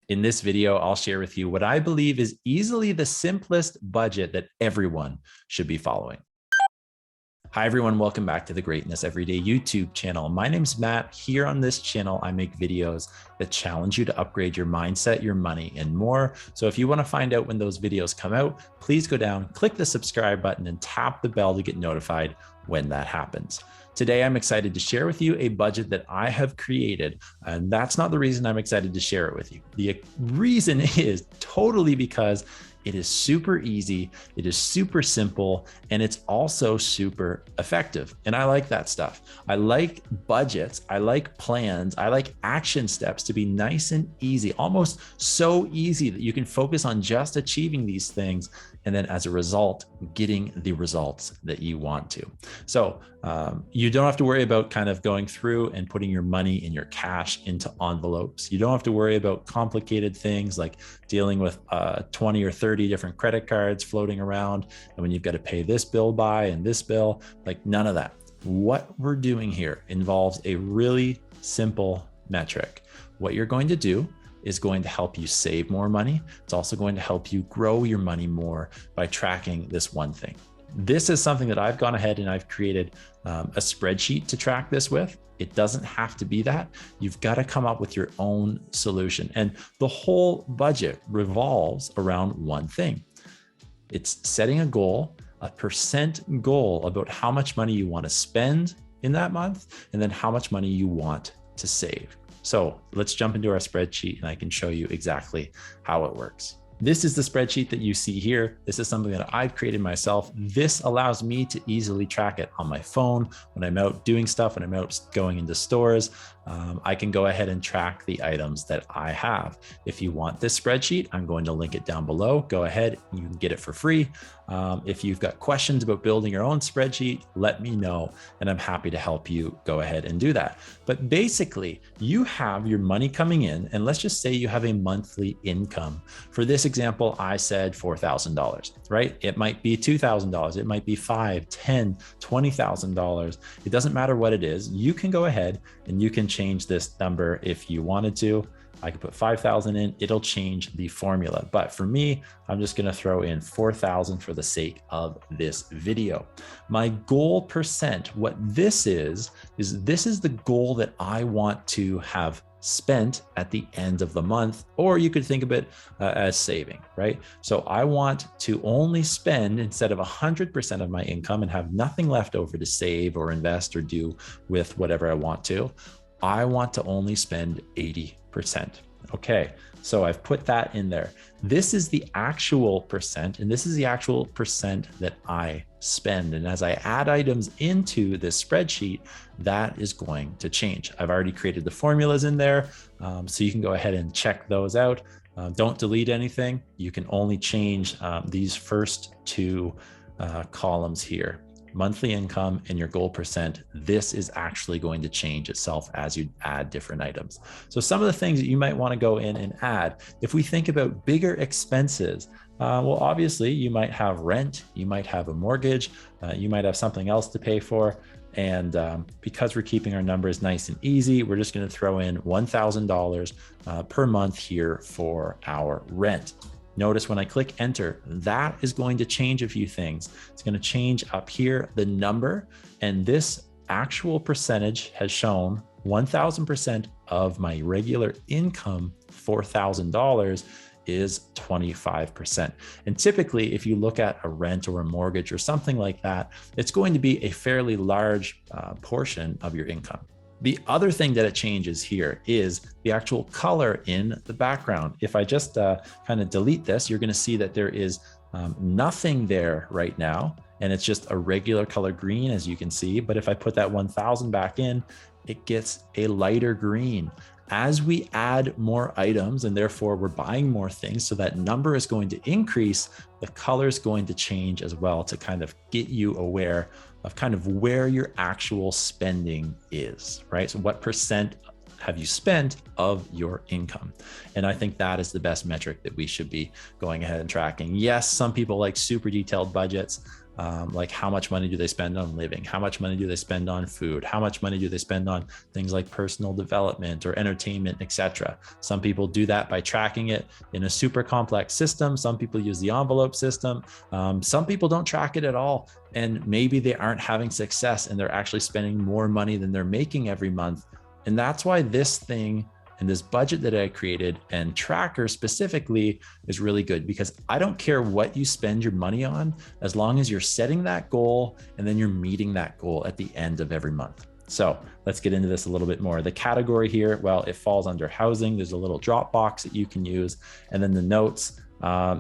In this video, I'll share with you what I believe is easily the simplest budget that everyone should be following. Hi, everyone. Welcome back to the Greatness Everyday YouTube channel. My name's Matt. Here on this channel, I make videos that challenge you to upgrade your mindset, your money, and more. So if you want to find out when those videos come out, please go down, click the subscribe button, and tap the bell to get notified when that happens. Today, I'm excited to share with you a budget that I have created, and that's not the reason I'm excited to share it with you. The reason is totally because it is super easy, it is super simple, and it's also super effective. And I like that stuff. I like budgets, I like plans, I like action steps to be nice and easy, almost so easy that you can focus on just achieving these things. And then as a result, getting the results that you want to. So you don't have to worry about kind of going through and putting your money and your cash into envelopes. You don't have to worry about complicated things like dealing with 20 or 30 different credit cards floating around. And when you've got to pay this bill by and this bill, like none of that. What we're doing here involves a really simple metric. What you're going to do is going to help you save more money. It's also going to help you grow your money more by tracking this one thing. This is something that I've gone ahead and I've created a spreadsheet to track this with. It doesn't have to be that. You've got to come up with your own solution. And the whole budget revolves around one thing. It's setting a goal, a percent goal about how much money you want to spend in that month, and then how much money you want to save. So let's jump into our spreadsheet and I can show you exactly how it works. This is the spreadsheet that you see here. This is something that I've created myself. This allows me to easily track it on my phone when I'm out doing stuff, when I'm out going into stores. I can go ahead and track the items that I have. If you want this spreadsheet, I'm going to link it down below. Go ahead, you can get it for free. If you've got questions about building your own spreadsheet, let me know, and I'm happy to help you go ahead and do that. But basically, you have your money coming in, and let's just say you have a monthly income. For this example, I said $4,000, right? It might be $2,000, it might be $5,000, $10,000, $20,000. It doesn't matter what it is. You can go ahead and you can change this number if you wanted to. I could put 5,000 in, it'll change the formula. But for me, I'm just gonna throw in 4,000 for the sake of this video. My goal percent, what this is this is the goal that I want to have spent at the end of the month, or you could think of it as saving, right? So I want to only spend, instead of 100% of my income and have nothing left over to save or invest or do with whatever I want to, I want to only spend 80%. Okay, so I've put that in there. This is the actual percent, and this is the actual percent that I spend. And as I add items into this spreadsheet, that is going to change. I've already created the formulas in there, so you can go ahead and check those out. Don't delete anything. You can only change these first two columns here. Monthly income and your goal percent, this is actually going to change itself as you add different items. So some of the things that you might want to go in and add, if we think about bigger expenses, well, obviously you might have rent, you might have a mortgage, you might have something else to pay for. And because we're keeping our numbers nice and easy, we're just going to throw in $1,000 per month here for our rent. Notice when I click enter, that is going to change a few things. It's going to change up here, the number, and this actual percentage has shown 1,000% of my regular income, $4,000, is 25%. And typically, if you look at a rent or a mortgage or something like that, it's going to be a fairly large portion of your income. The other thing that it changes here is the actual color in the background. If I just kind of delete this, you're going to see that there is nothing there right now. And it's just a regular color green, as you can see. But if I put that 1,000 back in, it gets a lighter green. As we add more items and therefore we're buying more things, so that number is going to increase, the color is going to change as well to kind of get you aware of kind of where your actual spending is, right? So what percent have you spent of your income? And I think that is the best metric that we should be going ahead and tracking. Yes, some people like super detailed budgets. like how much money do they spend on living? How much money do they spend on food? How much money do they spend on things like personal development or entertainment, etc.? Some people do that by tracking it in a super complex system. Some people use the envelope system. Some people don't track it at all. And maybe they aren't having success and they're actually spending more money than they're making every month. And that's why this thing and this budget that I created and tracker specifically is really good, because I don't care what you spend your money on, as long as you're setting that goal and then you're meeting that goal at the end of every month. So let's get into this a little bit more. The category here, well, it falls under housing. There's a little drop box that you can use. And then the notes,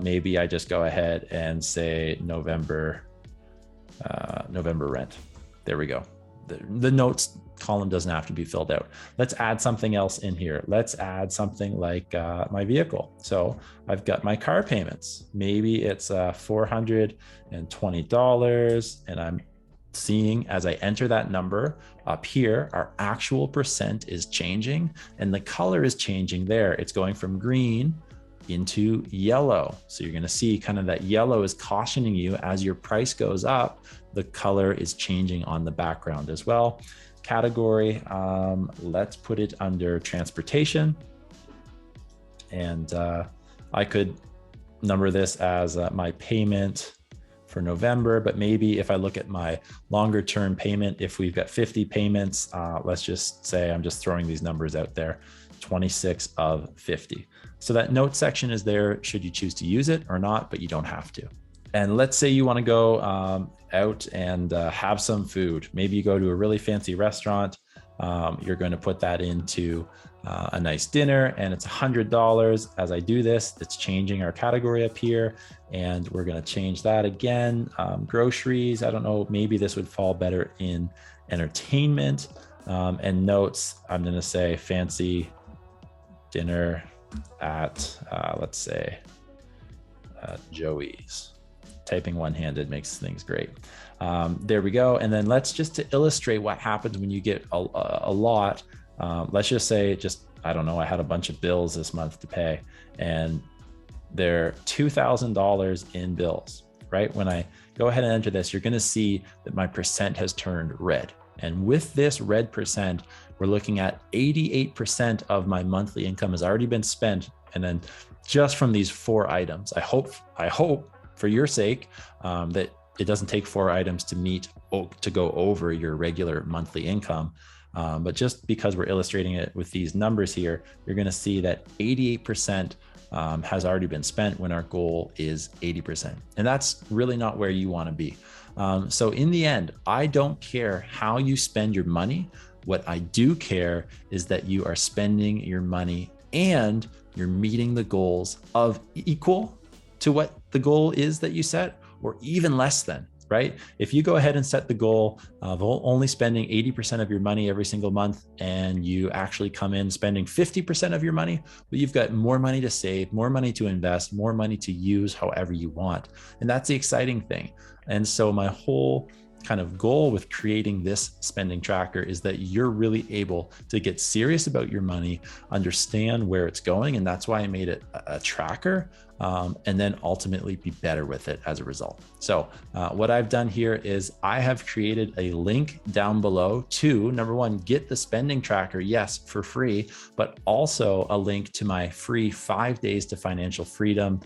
maybe I just go ahead and say November rent. There we go. The notes column doesn't have to be filled out. Let's add something else in here. Let's add something like my vehicle. So I've got my car payments. Maybe it's $420, and I'm seeing as I enter that number up here, our actual percent is changing and the color is changing there. It's going from green into yellow. So you're going to see kind of that yellow is cautioning you as your price goes up, the color is changing on the background as well. Category, let's put it under transportation. And I could number this as my payment for November, but maybe if I look at my longer term payment, if we've got 50 payments, let's just say, I'm just throwing these numbers out there, 26 of 50. So that note section is there should you choose to use it or not, but you don't have to. And let's say you want to go out and have some food. Maybe you go to a really fancy restaurant. You're going to put that into a nice dinner and it's $100. As I do this, it's changing our category up here, and we're going to change that again. Groceries, I don't know, maybe this would fall better in entertainment. And notes, I'm going to say fancy dinner at, let's say, Joey's. Typing one-handed makes things great. There we go. And then let's just to illustrate what happens when you get a lot. Let's just say, I don't know, I had a bunch of bills this month to pay, and they're $2,000 in bills, right? When I go ahead and enter this, you're going to see that my percent has turned red. And with this red percent, we're looking at 88% of my monthly income has already been spent. And then just from these 4 items, I hope for your sake, that it doesn't take 4 items to go over your regular monthly income. But just because we're illustrating it with these numbers here, you're going to see that 88% has already been spent when our goal is 80%. And that's really not where you want to be. So in the end, I don't care how you spend your money. What I do care is that you are spending your money and you're meeting the goals of equal to what the goal is that you set, or even less than, right? If you go ahead and set the goal of only spending 80% of your money every single month, and you actually come in spending 50% of your money, but you've got more money to save, more money to invest, more money to use however you want. And that's the exciting thing. And so my whole kind of goal with creating this spending tracker is that you're really able to get serious about your money, understand where it's going. And that's why I made it a tracker, and then ultimately be better with it as a result. So what I've done here is I have created a link down below to, number one, get the spending tracker, yes, for free, but also a link to my free 5 days to financial freedom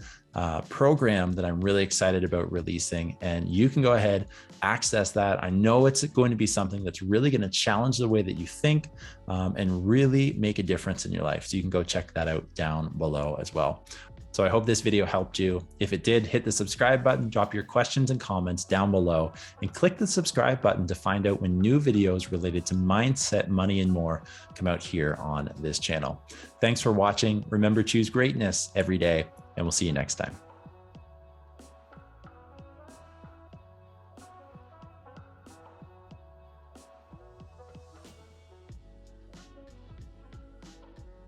program that I'm really excited about releasing. And you can go ahead, access that. I know it's going to be something that's really going to challenge the way that you think, and really make a difference in your life. So you can go check that out down below as well. So I hope this video helped you. If it did, hit the subscribe button, drop your questions and comments down below, and click the subscribe button to find out when new videos related to mindset, money, and more come out here on this channel. Thanks for watching. Remember, choose greatness every day, and we'll see you next time.